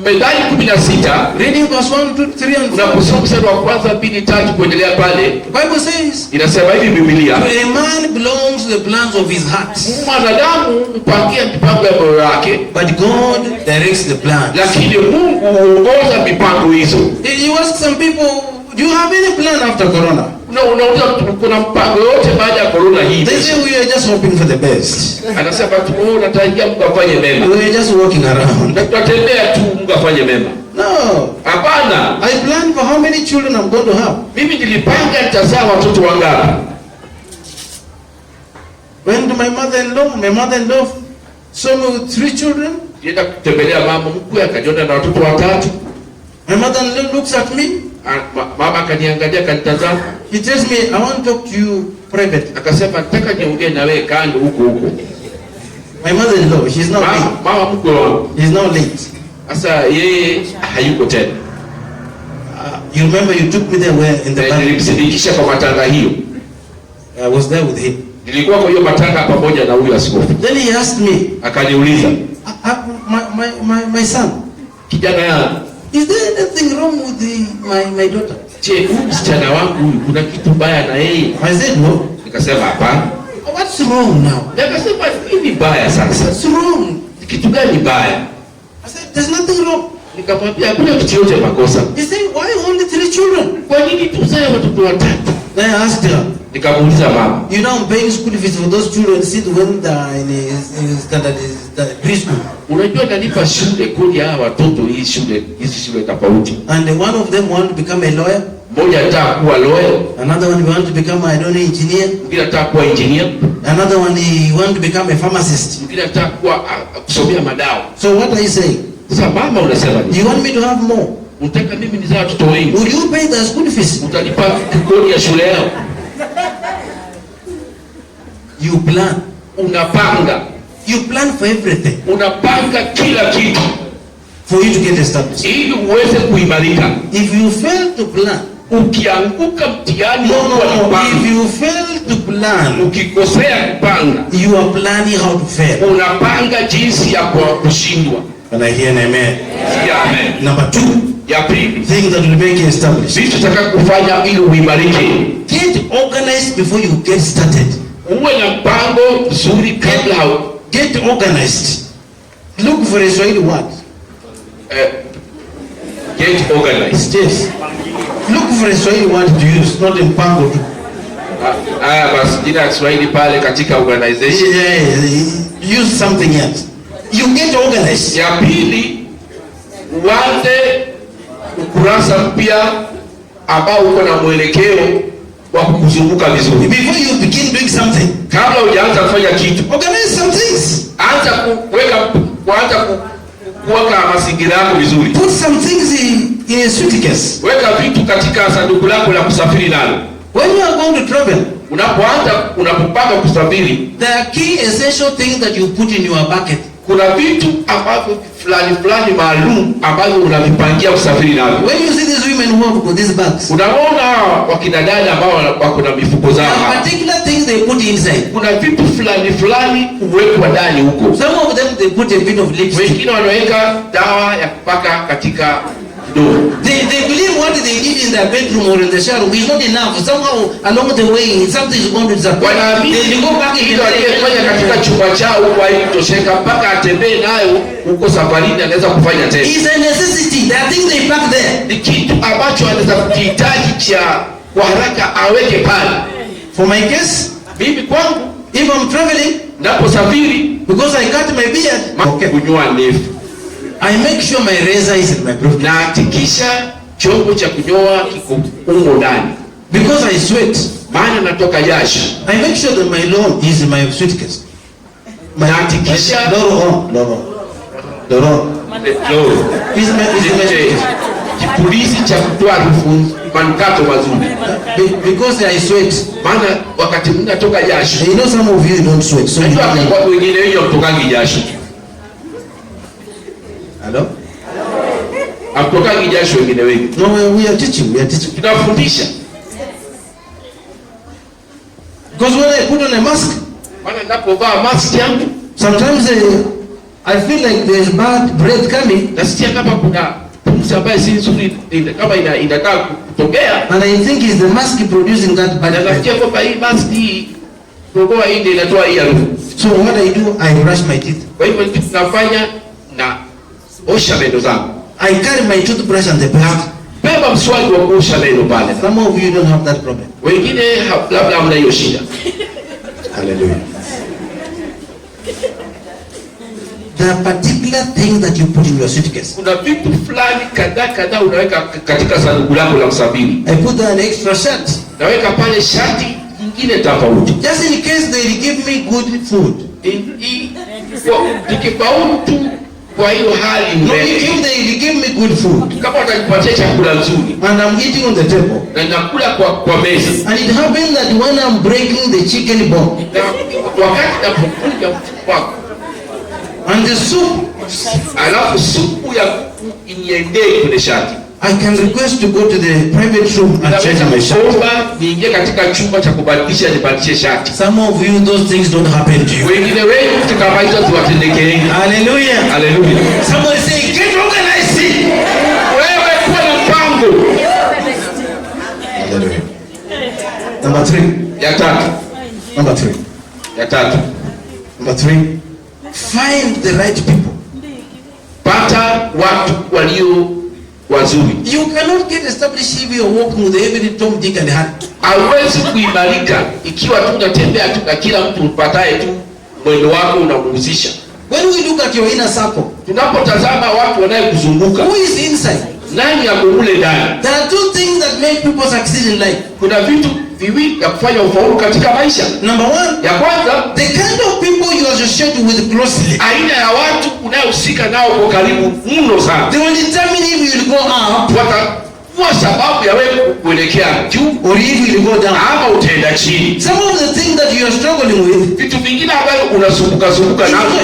Methali 16, reading verse 1, 2, 3 and 4. Unaposoma mstari wa kwanza, 2, 3 kuendelea pale. The Bible says, inasema hivi Biblia. to a man belongs the plans of his heart. Mwanadamu upangia mipango ya moyo wake, but God directs the plans. Lakini Mungu huongoza mipango hizo. You ask some people, do you have any plan after corona? Unauliza kuna mpango yote baada ya corona hii? They say we are just hoping for the best. Anasema tu unatarajia Mungu afanye mema. We are just walking around. Tunatembea tu Mungu afanye mema. No. Hapana. I plan for how many children I'm going to have. Mimi nilipanga nitazaa watoto wangapi. When to my mother-in-law saw me with 3 children. Nilienda kutembelea mama mkwe, akaniona na watoto 3. My mother looks at me. Mama akaniangalia, akanitazama. He tells me, I want to talk to you privately. Akasema nataka niongee na wewe kando huko. My mother-in-law, she's now late. Mama mkwe wangu. He's now late. Sasa yeye hayuko tena. You remember you took me there where in the bank? Nilimsindikisha kwa matanga hiyo. I was there with him. Nilikuwa kwa hiyo matanga pamoja na huyu askofu. Then he asked me, akaniuliza, my son, kijana yangu, is there anything wrong with my daughter? Je, huyu msichana wangu kuna kitu baya na yeye? I said no. Nikasema hapana. What's wrong now? Nikasema nini baya sasa? What's wrong? Kitu gani baya? I said there's nothing wrong. Nikamwambia hakuna kitu yote makosa. He said why only 3 children? Kwa nini tuzae watoto 3? Then I asked her. Nikamuuliza mama, you know I'm paying school fees for those children since when they're in standard preschool. Unajua nalipa shule kodi ya watoto hizi shule tofauti. And one of them want to become a lawyer. Mmoja anataka kuwa lawyer. Another one want to become engineer. Mwingine anataka kuwa engineer. Another one he want to become a pharmacist. Mwingine anataka kuwa kusomea madawa. So what are you saying? Sasa mama unasema nini? You want me to have more? Unataka mimi nizae watoto wengi? Will you pay the school fees? Utalipa kodi ya shule yao? You plan. Unapanga. You plan for everything. Unapanga kila kitu for you to get established. Ili uweze kuimarika. If you fail to plan, ukianguka mtihani if you fail to plan, ukikosea kupanga, you are planning how to fail. Unapanga jinsi ya kushindwa. Can I hear an amen? Yeah, amen. Number 2, ya pili, things that will make you established. Vitu tutaka kufanya ili uimarike. Get organized before you get started. Uwe na mpango mzuri kabla get organized. Look for a Swahili word. Get organized. Yes. Look for a Swahili word to use, not mpango tu. Basi jina ya Kiswahili pale katika organization. Yeah, use something else. You get organized. Ya pili, uanze ukurasa mpya ambao uko na mwelekeo wa kukuzunguka vizuri. Before you begin doing something, kabla hujaanza kufanya kitu, organize some things. Anza kuweka mazingira yako vizuri. Put some things in a suitcase. Weka vitu katika sanduku lako la kusafiri nalo. When you are going to travel, unapopanga kusafiri, there are key essential things that you put in your bucket. Kuna vitu ambavyo fulani maalum ambavyo unavipangia kusafiri navyo. When you see these women who have got these bags, unaona wakina dada ambao wako na mifuko zao. There are particular things they put inside. Kuna vitu fulani huwekwa ndani huko. Some of them they put a bit of lipstick. Wengine wanaweka dawa ya kupaka katika They believe what they did in their bedroom or in the shower is not enough. Somehow along the way something is going to disappoint. They go back in the katika chumba chao kwa hiyo kutosheka mpaka atembee nayo huko safarini anaweza kufanya tena. It's a necessity. There are things they pack there. Ni kitu ambacho anaweza kuhitaji cha kwa haraka aweke pale. For my case, mimi kwangu, if I'm traveling, naposafiri, because I cut my beard, kunyoa ndefu, I make sure my razor is in my briefcase. Na hakikisha chombo cha kunyoa kiko huko ndani. Because I sweat, maana natoka jasho. I make sure that my lawn is in my suitcase. Na hakikisha kipulizi cha kutoa harufu manukato mazuri. Because I sweat. Maana wakati mwingine natoka jasho. You know some of you don't sweat. So kwa wengine hiyo kutokangi jasho. Hello? Amtokangi jasho wengine wengi. No, we are teaching. Tunafundisha. Because when I put on a mask, maana ninapovaa mask yangu, sometimes I feel like there's bad breath coming. Nasikia kama kuna pumzi ambayo si nzuri kama inataka kutokea. And I think it's the mask producing that bad breath. Nasikia kwamba hii mask hii kutoa hii ndio inatoa hii harufu. So what I do, I brush my teeth. Kwa hivyo tunafanya na osha meno zangu. I carry my toothbrush and the paste. Beba mswaki wa kuosha meno pale. Some of you don't have that problem. Wengine labda hamna hiyo shida. Hallelujah. There are particular things that you put in your suitcase. Kuna vitu fulani kadhaa unaweka katika sanduku lako la kusafiri. I put an extra shirt. Naweka pale shati nyingine tofauti. Just in case they give me good food. Tukifaulu tu kwa hiyo hali No, if they give me good food, kama watanipatia chakula nzuri and I'm eating on the table, na nakula kwa meza, and it happens that when I'm breaking the chicken bone, na wakati napokuja kwako and the soup, alafu supu ya kuku iniendee kwenye shati, I can request to go to the private room and change my shirt. naomba niingie katika chumba cha kubadilisha nibadilishe shati. Some of you, those things don't happen to you. Wengine wengi kama hizo ziwatendekee. Hallelujah. Haleluya. Somebody say, get organized. Wewe kuwa na mpango. Hallelujah. Number 3. Ya tatu. Number 3. Ya tatu. Number 3. Find the right people. Pata watu walio wazuri. You cannot get established if you are walking with every Tom, Dick and Harry. Hauwezi kuimarika ikiwa tu unatembea tu na kila mtu upataye tu mwendo wako unamuhusisha. When we look at your inner circle, Tunapotazama watu wanayekuzunguka, who is inside? nani yako mule ndani? There are two things that make people succeed in life. Kuna vitu viwili vya kufanya ufaulu katika maisha. Number 1, Ya kwanza, the kind of people you associate with closely. aina ya watu unayohusika nao kwa karibu mno sana. They will determine if you will go up Watakuwa sababu ya wewe kuelekea juu or if you will go down. ama utaenda chini. Some of the things that you are struggling with, Vitu vingine ambavyo unasumbuka nazo,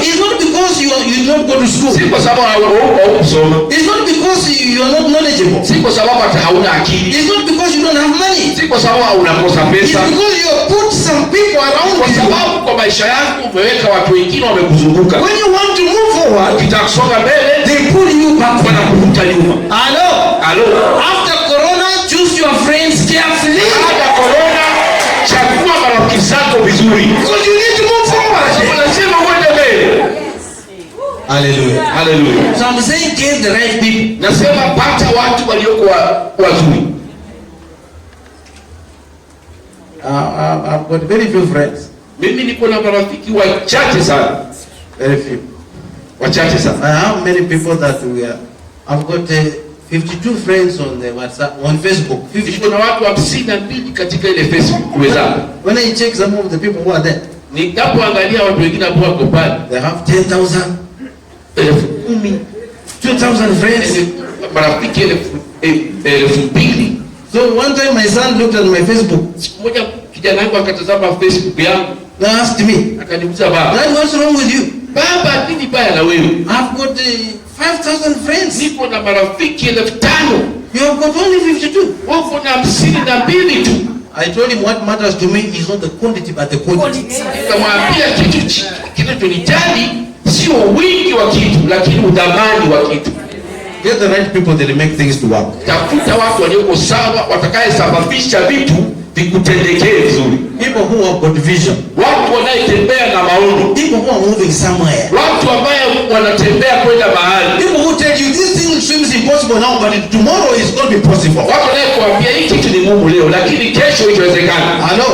it's not because you don't go to school. si kwa sababu haukusoma, It's not because you are not knowledgeable. si kwa sababu hata hauna akili, It's not because you don't have money. si kwa sababu unakosa It's pesa, because you have put some people around kwa you. sababu kwa maisha yako umeweka watu wengine wamekuzunguka. When you want to move forward, Ukitaka kusonga mbele, they pull you back. wanakuvuta nyuma. Hello? Halo. After Corona, choose your friends carefully. Baada ya corona, chagua marafiki zako vizuri. Because you need to move forward. Lazima uende mbele. Hallelujah. Haleluya. So I'm saying get the right people. Nasema pata watu walioko wazuri. I've got very few friends. Mimi niko na marafiki wachache sana. Very few. Wachache sana. I have many people that we are. I've got 52 friends on the WhatsApp, on Facebook. Niko na watu 52 katika ile Facebook wenzangu. When I check some of the people who are there, Ninapoangalia watu wengine ambao wako pale, they have 10,000, 10,000, 2,000 friends. marafiki 2,000. So one time my son looked at my Facebook Siku moja kijana wangu akatazama Facebook yangu, and asked me, akaniuliza, baba, Dad, what's wrong with you? baba, nini baya na wewe? I've got 5,000 friends. Niko na marafiki 5,000. You have got only 52. Wewe una 52 tu. I told him what matters to me is not the quantity but the quality. Nikamwambia kitu kinachonijali sio wingi wa kitu, lakini udhamani wa kitu. Get the right people that make things to work. Tafuta watu walioko sawa, watakayesababisha vitu vikutendekee vizuri. People who have got vision. Watu wanayetembea na maono. People who are moving somewhere. Watu ambao wanatembea kwenda mahali. People who tell you this thing seems impossible now, but tomorrow is going to be possible. Watu wanayekuambia hiki kitu ni ngumu leo, lakini kesho itawezekana. Hello.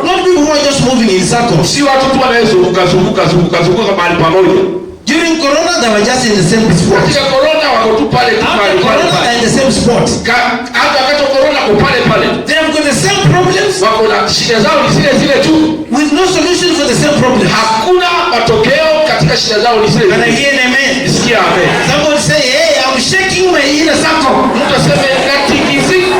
Not people who are just moving in circles. Si watu tu wanayezunguka mahali pamoja. During Corona, they were just in the same spot. Katika corona wako tu pale tu After Corona, they're in the same spot. hata wakati wa corona kwa pale. They have got the same problems Wako na shida zao ni zile tu. with no solution for the same problem. Hakuna matokeo katika shida zao ni zile. Can I hear an amen? Sikia amen. Somebody say, hey, I'm shaking my inner circle. Mtu aseme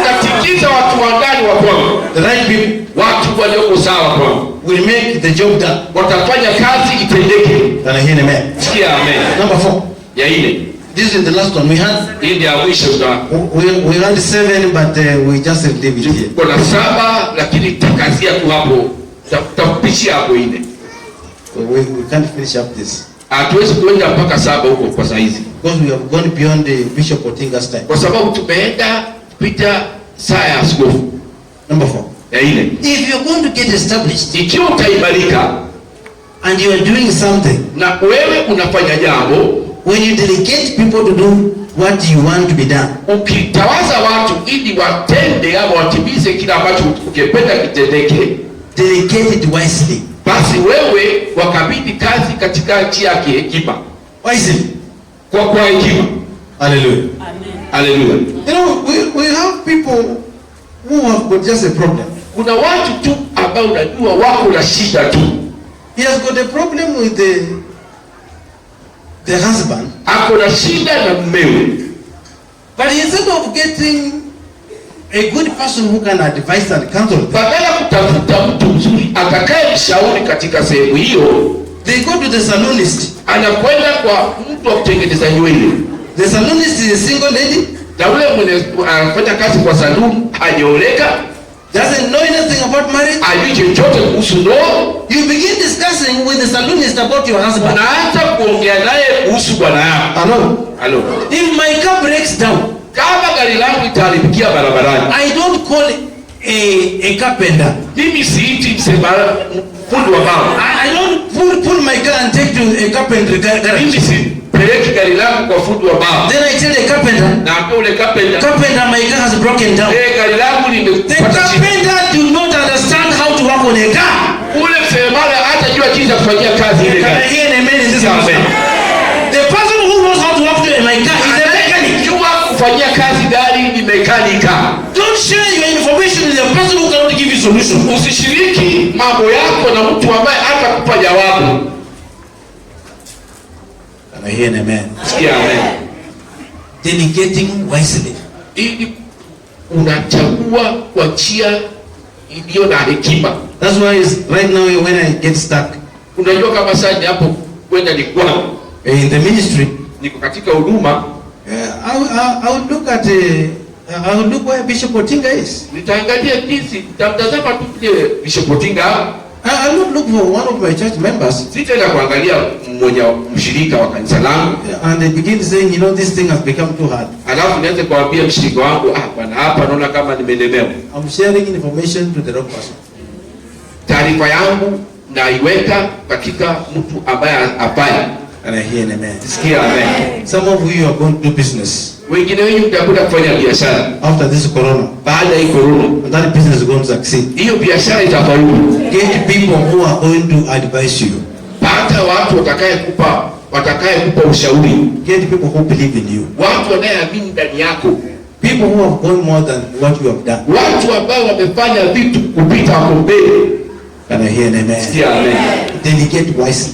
katikiza watu wa ndani wa kwangu. The right people Watu walioko sawa kwangu. will make the job done. Watafanya kazi itendeke. Can I hear an amen? Sikia amen. Number 4. Ya ine. This is the last one. We had Hii ndio ya mwisho we had 7, but we just leave it here. kuna 7 lakini takazia tu hapo. Takupitia hapo ine. So we can't finish up this Hatuwezi kuenda mpaka 7 huko kwa saa hizi. because we have gone beyond the Bishop Otinga's time. Kwa sababu tumeenda kupita saa ya askofu. Number 4. Ya ine. If you're going to get established Ikiwa utaimarika and you are doing something, na wewe unafanya jambo, when you delegate people to do what you want to be done, ukitawaza watu ili watende ama watimize kile ambacho ukipenda kitendeke, delegate it wisely. basi wewe wakabidhi kazi katika njia ya hekima. Wisely. Kwa hekima. Hallelujah. Haleluya. You know, we have people who have got just a problem. Kuna watu tu ambao unajua wako na shida tu. He has got a problem with the husband, ako na shida na mumewe, but instead of getting a good person who can advise and counsel, badala kutafuta mtu mzuri atakaye mshauri katika sehemu hiyo, they go to the salonist. anakwenda kwa mtu wa kutengeneza nywele. The salonist is a single lady, Na ule mwenye anafanya kazi kwa saluni hajaoleka, doesn't know anything about marriage. hajui chochote kuhusu ndoa. You begin discussing with the salonist about your husband. Unaanza kuongea naye kuhusu bwana yako. Hello. If my car breaks down, Kama gari langu itaharibikia barabarani, I don't call a carpenter. mimi siiti fundi wa mbao. I don't pull my car and take to a carpenter garage. Mimi sipeleki gari langu kwa fundi wa mbao. Then I tell a carpenter, Na kwa ule carpenter, my car has broken down. gari langu The limepata shida. carpenter do not understand how to work on a car. Ule mseremala hatajua jinsi ya kufanyia kazi ile Can I gari. hear an amen in this house? Amen. The person who knows how to work on my car is a mechanic. Anayejua kufanyia kazi gari ni mekanika. Don't share your information with the person who cannot give you solution. Usishiriki mambo yako na mtu ambaye hatakupa jawabu. Can I hear an amen? Sikia amen. Delegating wisely. Ili unachagua kwa njia iliyo na hekima. That's why right now when I get stuck Unajua kama sasa ni hapo kwenda ni kwa in the ministry, niko katika huduma, I would look at I would look where Bishop Otinga is. nitaangalia jinsi nitamtazama tu vile Bishop Otinga. I will look for one of my church members. Sitaenda kuangalia mmoja mshirika wa kanisa langu And they begin saying, you know, this thing has become too hard. alafu nianze kuambia mshirika wangu, bwana hapa naona kama nimelemewa. I'm sharing information to the wrong person. Taarifa yangu naiweka katika mtu ambaye hafai. And I hear an amen. Sikia amen. Some of you are going to do business Wengine wengi mtakwenda kufanya biashara after this corona. baada ya corona. And that business is going to succeed. Hiyo biashara itafaulu. Get people who are going to advise you. Pata watu watakayekupa ushauri. Get people who believe in you. Watu wanaoamini ndani yako. People who have gone more than what you have done. Watu ambao wamefanya vitu kupita hapo mbele. Can I hear an amen? Sikia amen. Delegate wisely.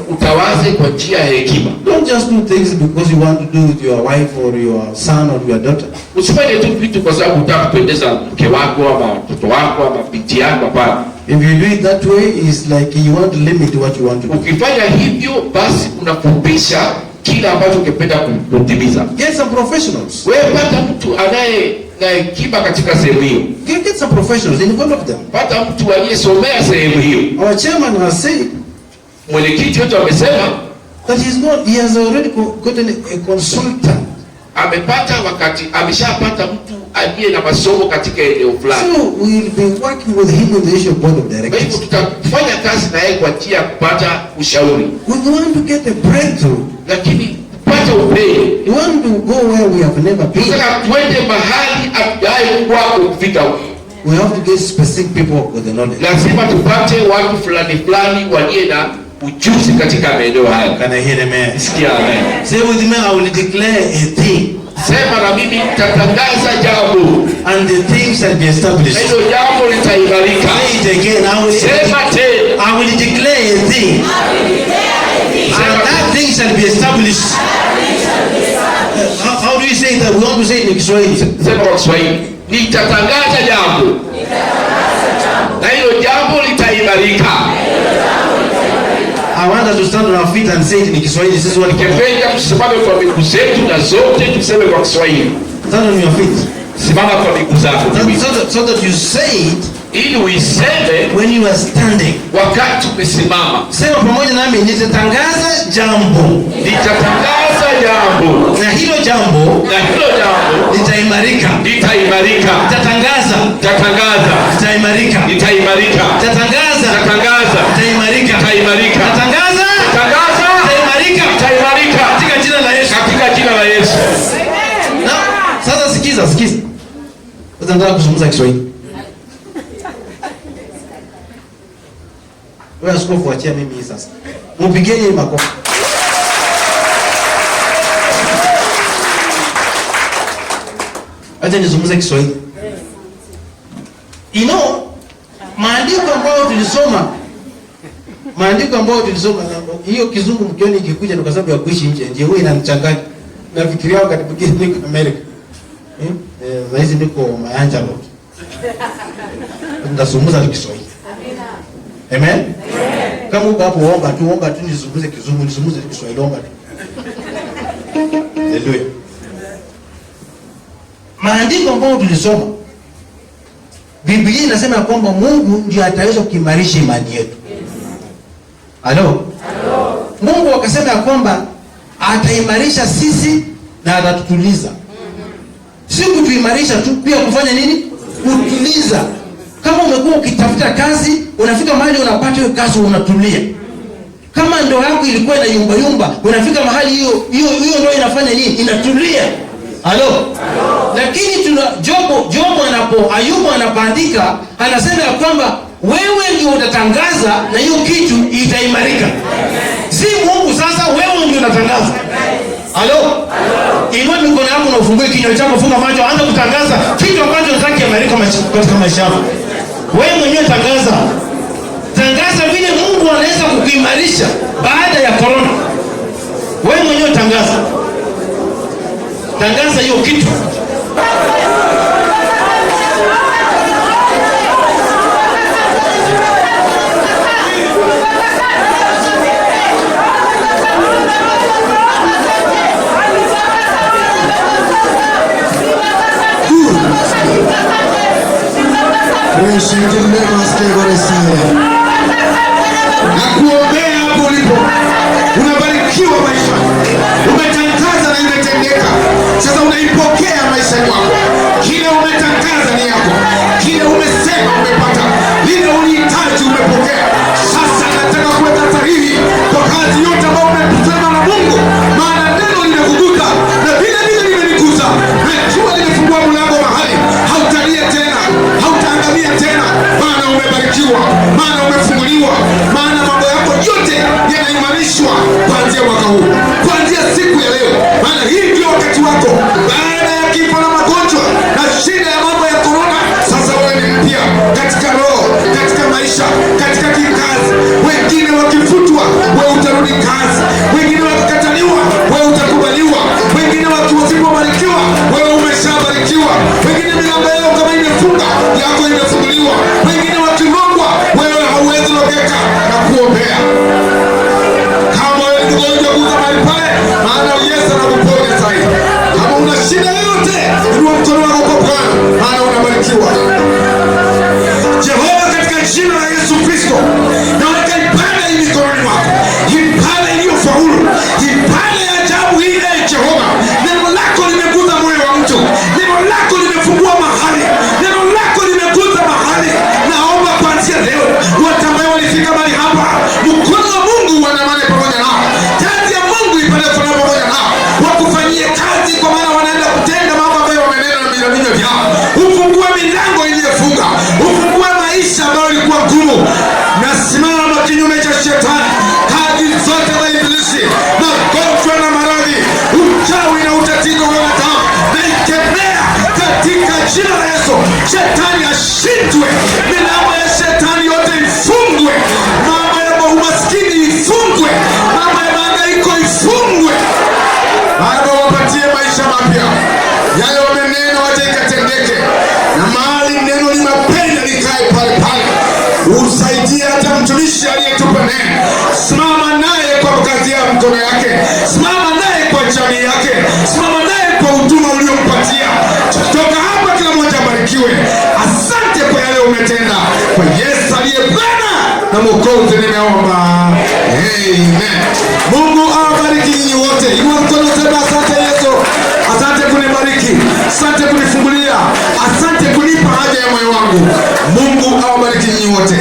Utawaze kwa njia ya hekima. Don't just do things because you want to do with your wife or your son or your daughter. Usifanye tu vitu kwa sababu unataka kupendeza mke wako ama mtoto wako ama binti yako, hapana. If you do it that way, it's like you want to limit what you want to do. Ukifanya hivyo basi unafupisha kila ambacho ungependa kutimiza. Get some professionals. Wewe pata mtu anaye na hekima katika sehemu hiyo. Get some professionals, involve them. Pata mtu aliyesomea sehemu hiyo. Our chairman has said Mwenyekiti wetu amesema that he has already gotten a consultant. ameshapata mtu aliye na masomo katika eneo fulani. So we will be working with him in the issue of board of Kwa hivyo directors. tutafanya kazi na yeye kwa njia ya kupata ushauri. We want to get a breakthrough. Lakini kupata upeo, We want to go where we have never been. tunataka twende mahali hatujawahi kwako kufika. We have to get specific people with the knowledge. Lazima tupate watu fulani walio na ujuzi katika maeneo haya. Can I hear amen? Sikia amen. Say with me, I will declare a thing, Sema na mimi nitatangaza jambo and the thing shall be established. hilo jambo litaimarika. Say it again. Sema tena. I will declare a thing, and that thing shall be established. How do you say that? We want to say it in Kiswahili. Sema kwa Kiswahili. Nitatangaza jambo. Na hilo jambo litaimarika. I want us to stand on our feet and say it in Kiswahili. This is what Ningependa tusimame kwa miguu zetu na zote tuseme kwa Kiswahili. stand on your feet. Simama kwa miguu zako. So that you say it Ili uiseme when you are standing. wakati umesimama. Sema pamoja nami, nitatangaza jambo. Nitatangaza jambo. Na hilo jambo Na hilo jambo litaimarika. litaimarika. Nitatangaza. Nitatangaza. Litaimarika. Litaimarika. Nitatangaza. Nitatangaza. Litaimarika. Litaimarika. Nitatangaza. Nitatangaza. Litaimarika. Litaimarika. Katika jina la Yesu. Katika jina la Yesu. Na sasa sikiza. Sasa nataka kuzungumza Kiswahili. Wewe askofu, achia mimi hii sasa. Mpigeni makofi. Acha nizungumze Kiswahili. Maandiko ambayo tulisoma hiyo kizungu mkioni ikikuja kwa sababu ya kuishi nje huwa inanichanganya. Nafikiria wakati mwingine niko Amerika. Hizi niko Mayanja Road. Ndazungumza Kiswahili. Amina. Amen. Kama uko hapo omba tu nizungumze kizungu, nizungumze Kiswahili, omba tu. Haleluya. Maandiko ambayo tulisoma, Biblia inasema kwamba Mungu ndiye ataweza kuimarisha imani yetu. Halo? Mungu akasema ya kwamba ataimarisha sisi na atatutuliza. Si kutuimarisha tu, pia kufanya nini? Kutuliza. Kama umekuwa ukitafuta kazi, unafika mahali unapata hiyo kazi unatulia. Kama ndoa yako ilikuwa ina yumba, unafika mahali hiyo ndoa inafanya nini? Inatulia. Halo? Lakini Ayubu anapoandika anasema ya kwamba wewe ndio utatangaza na hiyo kitu itaimarika. Si Mungu sasa, wewe ndio unatangaza. Halo? Inua mikono yako na ufungue kinywa chako, funga macho, anza kutangaza kitu ambacho unataka kiimarike katika maisha yako. Wewe mwenyewe tangaza. Tangaza vile Mungu anaweza kukuimarisha baada ya corona. Wewe mwenyewe tangaza. Tangaza hiyo kitu. Nakuombea hapo ulipo. Unabarikiwa maisha. Umetangaza na imetendeka. Sasa unaipokea maisha yako. Kile umetangaza ni yako. Kile umesema umepata. Lile ulihitaji umepokea. Sasa nataka kuweka sahihi kwa kazi yote ambayo umesema na Mungu. Maana neno limekugusa na vile limenigusa. Najua limefungua mlango mahali. Hautalia tena. Hautaangamia tena. Maana umebarikiwa. Maana umefunguliwa. Maana mambo yako yote yanaimarishwa kuanzia mwaka huu. Kuanzia siku ya leo. Maana hii ndio wakati wako. Baada ya kifo na magonjwa na shida ya mambo ya corona, sasa wewe ni mpya katika roho, katika maisha, katika kikazi. Wengine wakifutwa, wewe utarudi kazi. Wengine wakikataliwa, wewe utakubaliwa. Wengine wasipobarikiwa, wewe umeshabarikiwa. Wengine milango yao kama imefunga, yako imefunguliwa. Wengine wakirogwa, wewe hauwezi rogeka na kuombea. Kama wewe ni mgonjwa kuza mahali pale, maana Yesu anakuponya sasa. Kama una shida yoyote, inua mkono wako kwa Bwana, maana unabarikiwa. Jehova, katika jina la Yesu Kristo, naweka ibada hii mikononi mwako. Ibada iliyofaulu, ibada ya ajabu hii ya Jehova. Neno lako limeguza moyo wa mtu. Neno lako limefungua mahali. Neno lako limeguza mahali. Naomba kuanzia leo, watu ambao walifika mahali hapa, mkono wa Mungu uandamane pamoja nao. Kazi ya Mungu ipande pamoja nao. Wakufanyie kazi kwa maana wanaenda kutenda mambo ambayo wamenena na vinywa vyao. Ufungue milango iliyofunga. Ufungue maisha ambayo ilikuwa ngumu. Nasimama kinyume cha shetani. Kazi zote za ibilisi, magonjwa na maradhi, uchawi na utatizo wa damu, naikemea katika jina la Yesu. Shetani ashindwe. Milango ya shetani yote ifungwe. Mambo ya umaskini ifungwe. Mambo ya mahangaiko ifungwe. Baba, wapatie maisha mapya. Yale wamenena wacha ikatendeke. Na mahali neno limependa likae pale pale. Usaidie hata mtumishi aliyetupa neno. Simama naye kwa kazi ya mkono yake. Simama naye kwa jamii yake. Simama naye kwa huduma uliompatia. Kutoka hapa kila mmoja abarikiwe. Asante kwa yale umetenda. Kwa Yesu aliye Bwana na Mwokozi nimeomba. Amen. Mungu awabariki nyinyi wote. Inua mkono sema asante Yesu. Asante kunibariki. Asante kunifungulia. Asante kunipa haja ya moyo wangu. Mungu awabariki nyinyi wote.